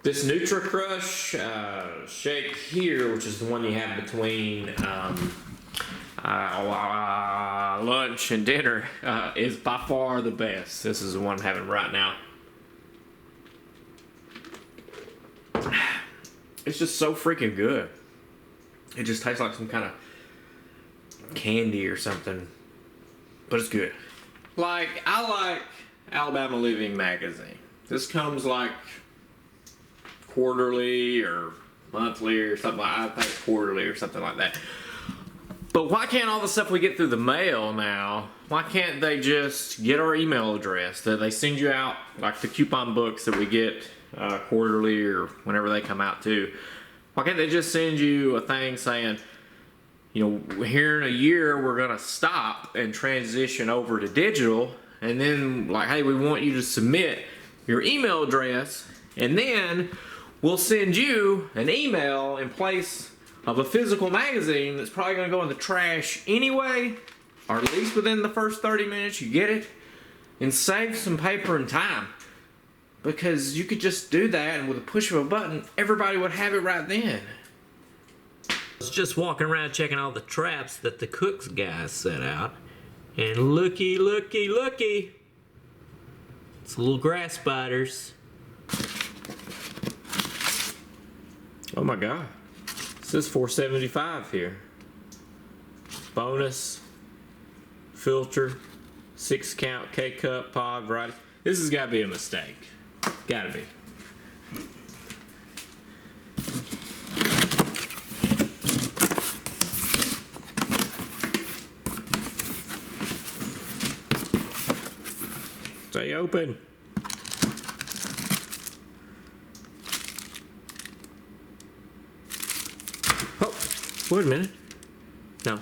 This Nutra Crush shake here, which is the one you have between lunch and dinner, is by far the best. This is the one I'm having right now. It's just so freaking good. It just tastes like some kind of candy or something, but it's good. Like, I like Alabama Living magazine. This comes like quarterly or monthly or something like that. I think quarterly or something like that. But why can't all the stuff we get through the mail now, why can't they just get our email address that they send you out, like the coupon books that we get quarterly or whenever they come out too? Why can't they just send you a thing saying, you know, here in a year we're gonna stop and transition over to digital, and then like, hey, we want you to submit your email address, and then we'll send you an email in place of a physical magazine that's probably gonna go in the trash anyway, or at least within the first 30 minutes you get it, and save some paper and time. Because you could just do that, and with a push of a button, everybody would have it right then. I was just walking around checking all the traps that the Cooks guys set out, and looky, looky, looky, it's little grass spiders. Oh my God. It says 475 here. Bonus, filter, 6-count K-cup pod variety. This has got to be a mistake. Gotta be. Stay open. Oh, wait a minute. No.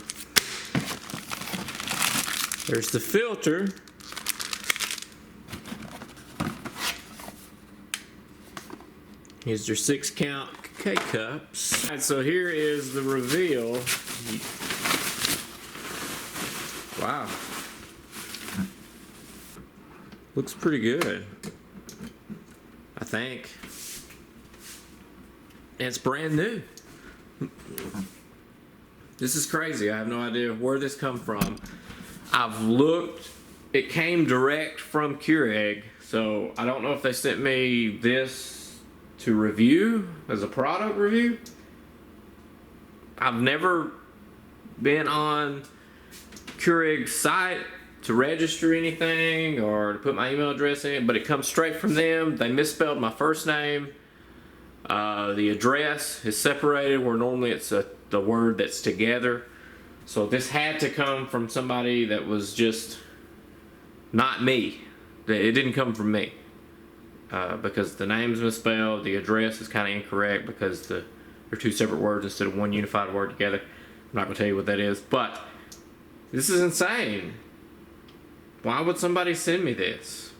There's the filter. Here's your 6-count K-cups. Alright, so here is the reveal. Wow. Looks pretty good, I think. And it's brand new. This is crazy. I have no idea where this come from. I've looked. It came direct from Keurig, so I don't know if they sent me this to review as a product review. I've never been on Keurig's site to register anything or to put my email address in, but it comes straight from them. They misspelled my first name. The address is separated where normally it's the word that's together. So this had to come from somebody that was just not me. It didn't come from me. Because the name's misspelled, the address is kind of incorrect because they're two separate words instead of one unified word together. I'm not going to tell you what that is, but this is insane. Why would somebody send me this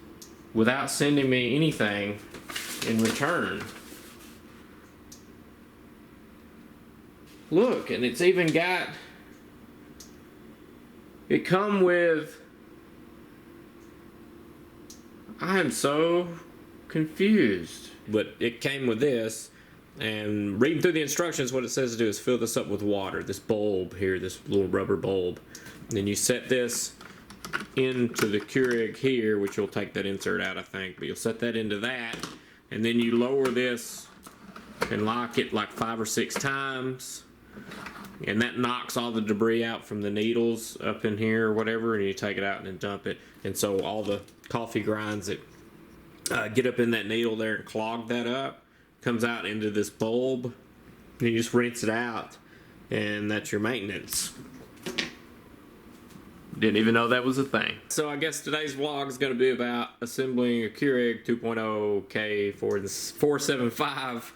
without sending me anything in return? Look, and it's even got, it come with, I am so confused. But it came with this, and reading through the instructions, what it says to do is fill this up with water, this bulb here, this little rubber bulb. And then you set this into the Keurig here, which will take that insert out, I think, but you'll set that into that, and then you lower this and lock it like 5 or 6 times, and that knocks all the debris out from the needles up in here or whatever, and you take it out and then dump it. And so all the coffee grinds that get up in that needle there and clog that up comes out into this bulb, and you just rinse it out, and that's your maintenance. Didn't even know that was a thing. So I guess today's vlog is going to be about assembling a Keurig 2.0 K475.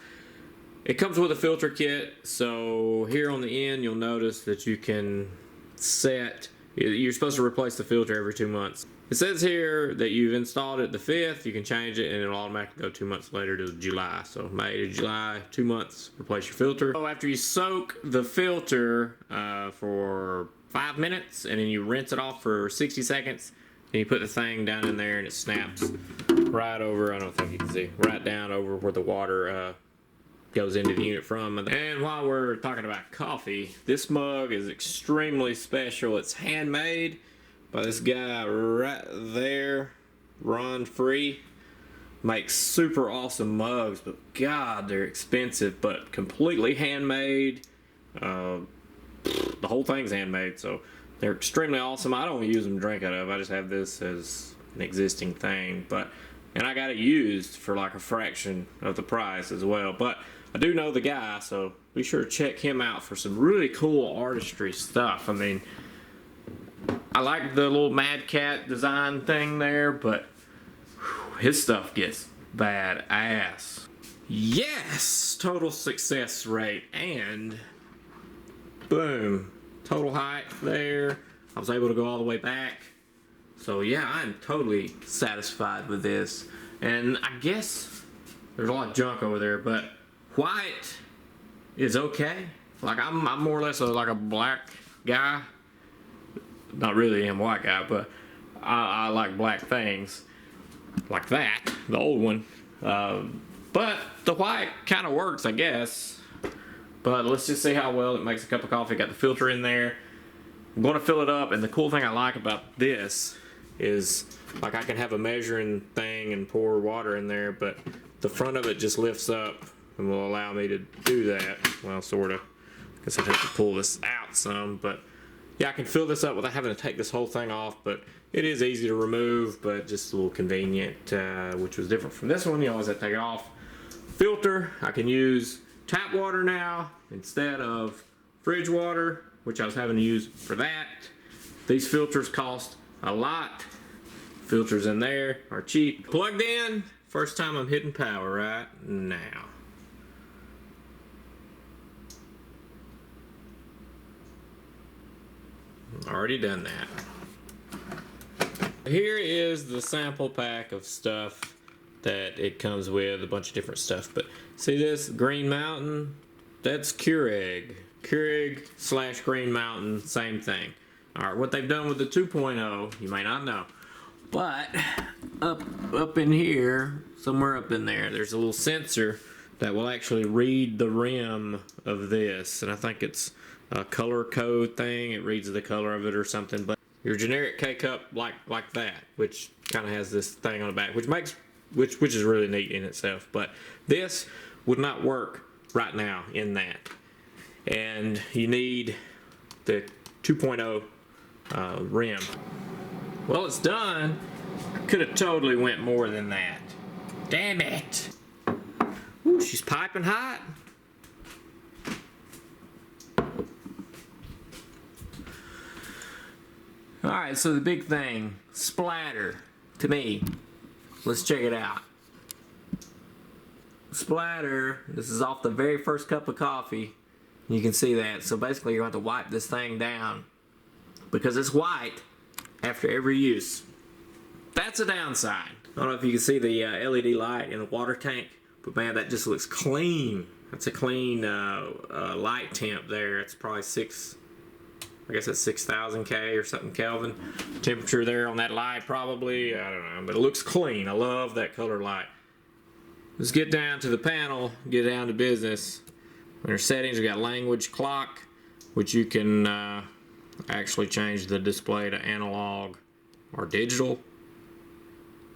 It comes with a filter kit, so here on the end you'll notice that you can set, you're supposed to replace the filter every 2 months. It says here that you've installed it the 5th, you can change it and it'll automatically go 2 months later to July. So May to July, 2 months, replace your filter. So after you soak the filter for 5 minutes and then you rinse it off for 60 seconds, and you put the thing down in there and it snaps right over, I don't think you can see, right down over where the water goes into the unit from. And while we're talking about coffee, this mug is extremely special. It's handmade by this guy right there, Ron Free. Makes super awesome mugs, but God, they're expensive, but completely handmade. The whole thing's handmade, so they're extremely awesome. I don't use them to drink out of. I just have this as an existing thing, and I got it used for like a fraction of the price as well. But I do know the guy, so be sure to check him out for some really cool artistry stuff. I mean, I like the little Mad Cat design thing there, but his stuff gets badass. Yes! Total success rate, and boom. Total height there. I was able to go all the way back. So yeah, I'm totally satisfied with this. And I guess there's a lot of junk over there, but white is okay. Like I'm more or less like a black guy. Not really a white guy, but I like black things. Like that, the old one. But the white kind of works, I guess. But let's just see how well it makes a cup of coffee. Got the filter in there. I'm going to fill it up, and the cool thing I like about this is like I can have a measuring thing and pour water in there, but the front of it just lifts up and will allow me to do that. Well, sort of. I guess I'd have to pull this out some, but yeah, I can fill this up without having to take this whole thing off, but it is easy to remove, but just a little convenient, which was different from this one. You always have to take it off. Filter, I can use tap water now instead of fridge water, which I was having to use for that. These filters cost a lot. Filters in there are cheap. Plugged in, first time I'm hitting power right now. Already done that. Here is the sample pack of stuff that it comes with, a bunch of different stuff. But see this Green Mountain? That's Keurig. Keurig / Green Mountain, same thing. Alright, what they've done with the 2.0, you may not know. But up in here, somewhere up in there, there's a little sensor that will actually read the rim of this. And I think it's a color code thing. It reads the color of it or something. But your generic K-Cup like that, which kind of has this thing on the back, which is really neat in itself. But this would not work right now in that. And you need the 2.0 rim. Well, it's done. Could have totally went more than that. Damn it. Ooh, she's piping hot. Alright, so the big thing, splatter, to me. Let's check it out. Splatter, this is off the very first cup of coffee. You can see that. So basically you're going to have to wipe this thing down because it's white after every use. That's a downside. I don't know if you can see the LED light in the water tank, but man, that just looks clean. That's a clean light temp there. It's probably I guess that's 6,000 K or something Kelvin. Temperature there on that light probably, I don't know, but it looks clean. I love that color light. Let's get down to the panel, get down to business. Under settings, we got language clock, which you can actually change the display to analog or digital.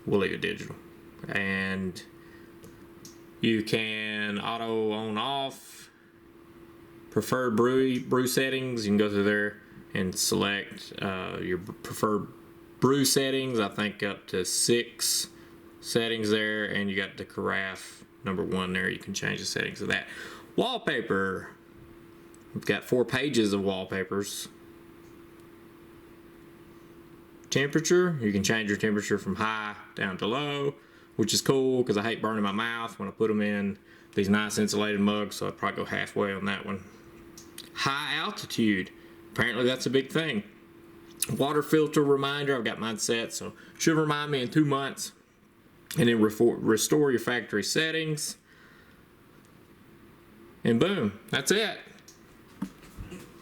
We'll leave it digital. And you can auto on off. Preferred brew settings, you can go through there and select your preferred brew settings. I think up to 6 settings there, and you got the carafe #1 there. You can change the settings of that. Wallpaper. We've got 4 pages of wallpapers. Temperature. You can change your temperature from high down to low, which is cool because I hate burning my mouth when I put them in these nice insulated mugs, so I'd probably go halfway on that one. High altitude. Apparently that's a big thing. Water filter reminder. I've got mine set, so should remind me in 2 months. And then restore your factory settings. And boom, that's it.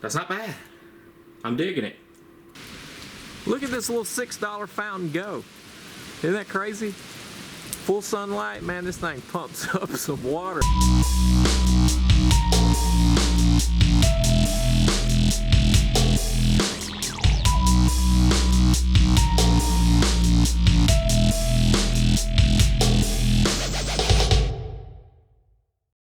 That's not bad. I'm digging it. Look at this little $6 fountain go. Isn't that crazy? full sunlight, man, this thing pumps up some water.